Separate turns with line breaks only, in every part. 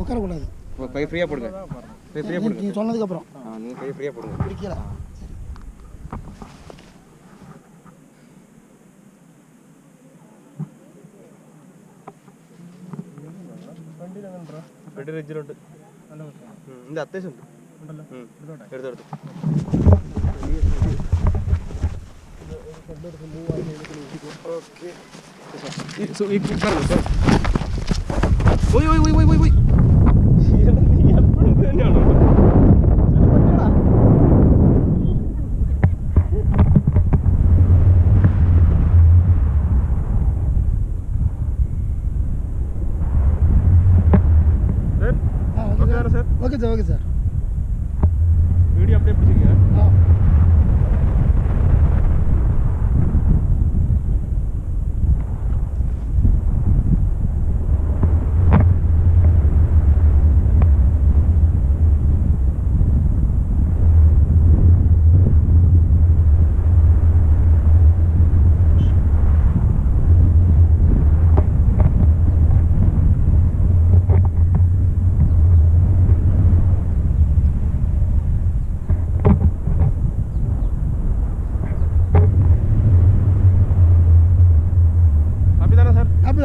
உட்காரக்கூடாது.
கை ஃப்ரீயாக போடுங்க. கை ஃப்ரீயாக போடுங்க.
நீங்கள் சொன்னதுக்கப்புறம்
நீங்கள் கை ஃப்ரீயாக போடுங்க.
பிடிக்கல.
റെജിലുണ്ട്. ഇത് അത്യാവശ്യം ഉണ്ട്. എടുത്തെടുത്തു. ഓക്കെ. പോയി പോയി പോയി പോയി പോയി പോയി. നീ എപ്പോഴും ഇത് തന്നെയാണോ?
Okay sir, okay sir.
Video அப்படியே பிடிச்சிங்க.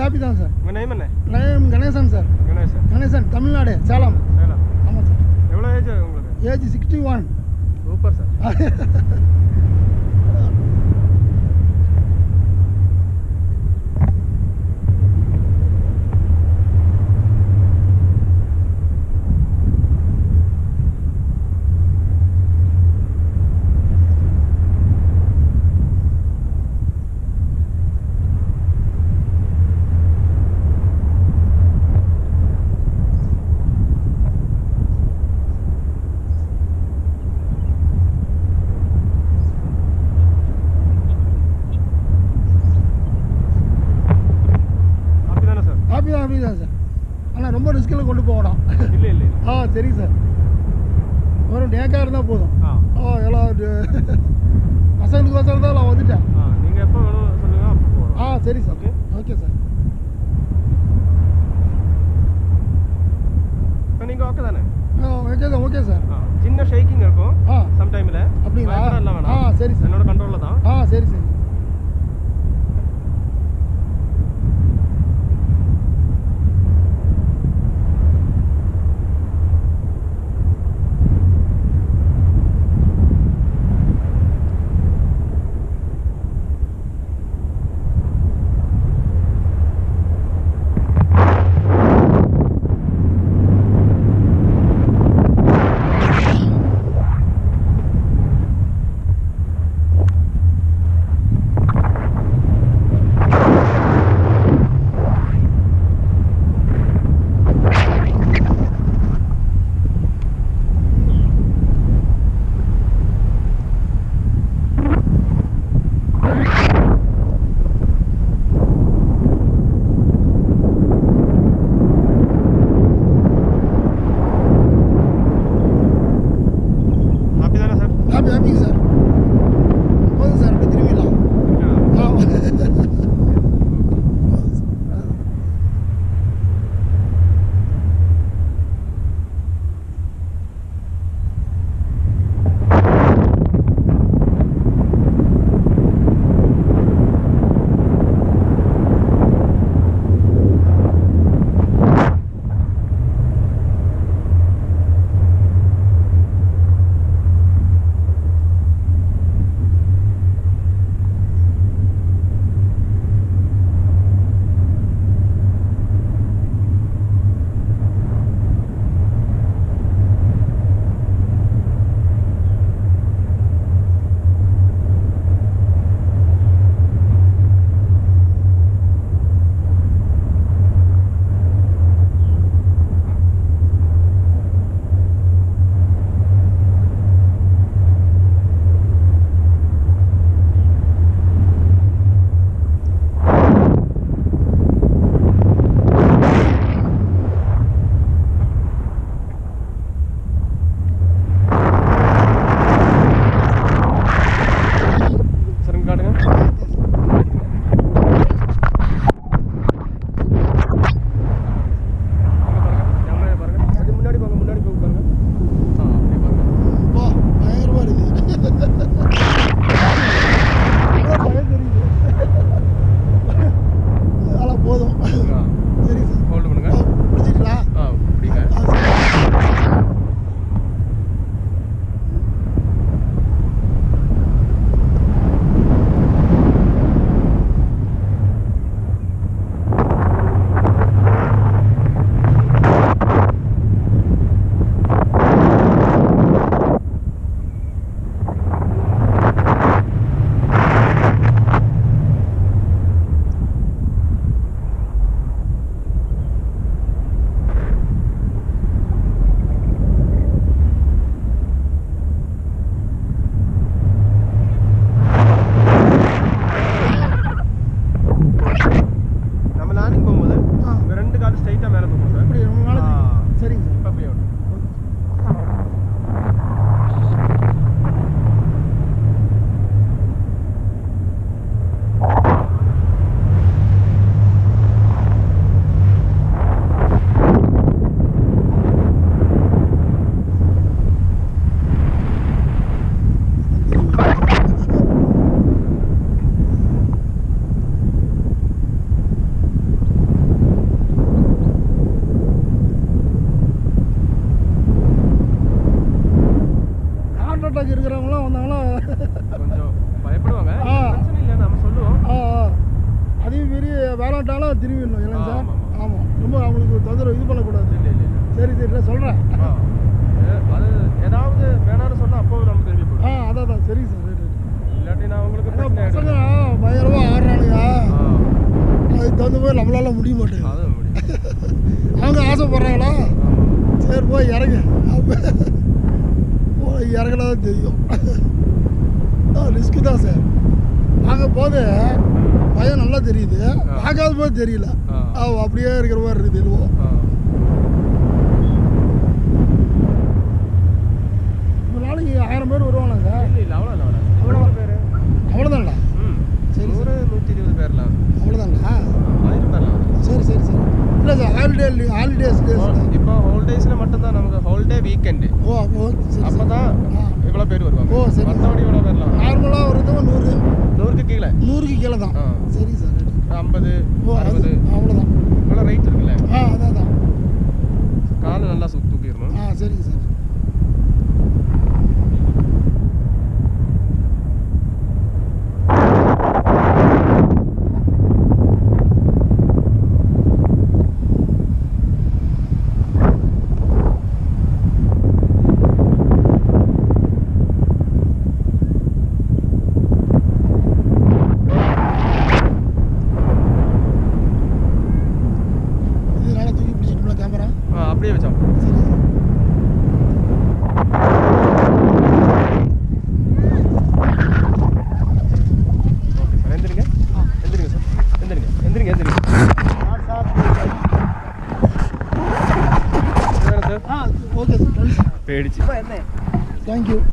ஹாப்பி தான் சார்.
உங்கள் நேம் என்ன?
Name Ganesan sir. கணேசன், தமிழ்நாடு, சேலம். ஆமாம் சார்.
எவ்வளோ ஏஜ் உங்களுக்கு?
ஏஜ் 61.
Super sir.
ஹாப்பி தான் சார். ஆனால் ரொம்ப ரிஸ்கில் கொண்டு போகணும்.
இல்லை இல்லை.
சரி சார். வெறும் டேக்காக இருந்தால் போதும். எல்லாம் பசங்களுக்கு வசதி தான் நான் வந்துட்டேன்.
நீங்கள் எப்போ வேணும் சொல்லுங்கள், அப்போ போகலாம்.
சரி சார். Okay sir.
இப்போ நீங்கள் ஓகே தானே?
Okay sir, okay sir.
சின்ன ஷேக்கிங் இருக்கும் சம்டைமில்.
அப்படிங்களா?
இல்லை வேணாம்.
சரி சார்.
என்னோட கண்ட்ரோலில் தான்.
சரி சரி.
இந்த 2 கால் ஸ்ட்ரைட்டாக மேலே தூக்கும் சார்.
அப்படி ரொம்ப மேலே சரிங்க சார்.
இப்போ அப்படியே விடும்.
இருக்கிறவங்களாம் வந்தாங்கன்னா
கொஞ்சம் பயப்படுவாங்க. பிரச்சனை இல்லை, நம்ம சொல்லுவோம்.
அதையும் மீறி வேளாண்டாலும் திரும்பிடணும் இல்லைங்க சார்.
ஆமாம்.
ஆமாம், ரொம்ப அவங்களுக்கு தொந்தரவு இது பண்ணக்கூடாது.
இல்லை இல்லை
சரி சரி சொல்கிறேன்.
அது ஏதாவது வேணாம்னு சொன்னால் அப்போவும் நம்ம திரும்பி போடுவோம்.
அதான் சரிங்க சார். ரைட்
இல்லாட்டி நான் உங்களுக்கு
பசங்க பயங்கரமாக ஆடுறானுங்க. அதுக்கு தகுந்த மாதிரி நம்மளால முடிய மாட்டேங்குது.
அதுவும் முடியும்.
அவங்க ஆசைப்படுறாங்களா, சரி போய் இறங்க. போய் இறங்கினா தான் தெரியும். ரிஸ்க்கு தான் சார். பார்க்க போது பயம் நல்லா தெரியுது, பார்க்காத போது தெரியல. அப்படியே இருக்கிற மாதிரி இருக்குது இதுவும். ஒரு நாளைக்கு 1000 பேர் வருவாங்க சார்.
இல்லை அவ்வளோ பேர்
அவ்வளோதான்டா.
சரி 100-120 பேர்லாம்
அவ்வளோதான்டா. சரி சரி சரி. இல்லை சார், ஹாலிடேஸ்
இப்போ ஹாலிடேஸில் மட்டும்தான் நமக்கு ஹாலிடே வீக்கெண்டு.
அப்போ
அப்போ தான் இவ்வளோ பேர் வருவாங்க.
சரி.
மற்றபடி இவ்வளோ பேர்லாம்
நார்மலாக வருது
100க்கு கீழே.
100க்கு கீழே தான். சரி சார்.
50 60
அவ்வளோதான்.
இவ்வளோ ரைட் இருக்குல்ல.
அதான்
காலை நல்லா தூக்கிடணும்.
சரிங்க சார்.
அப்படியே வச்சோம். ஓகே சார், எந்திரிங்க சார், எந்திரிங்க
ஓகே சார்.
பேடிச்சு.
தேங்க்யூ.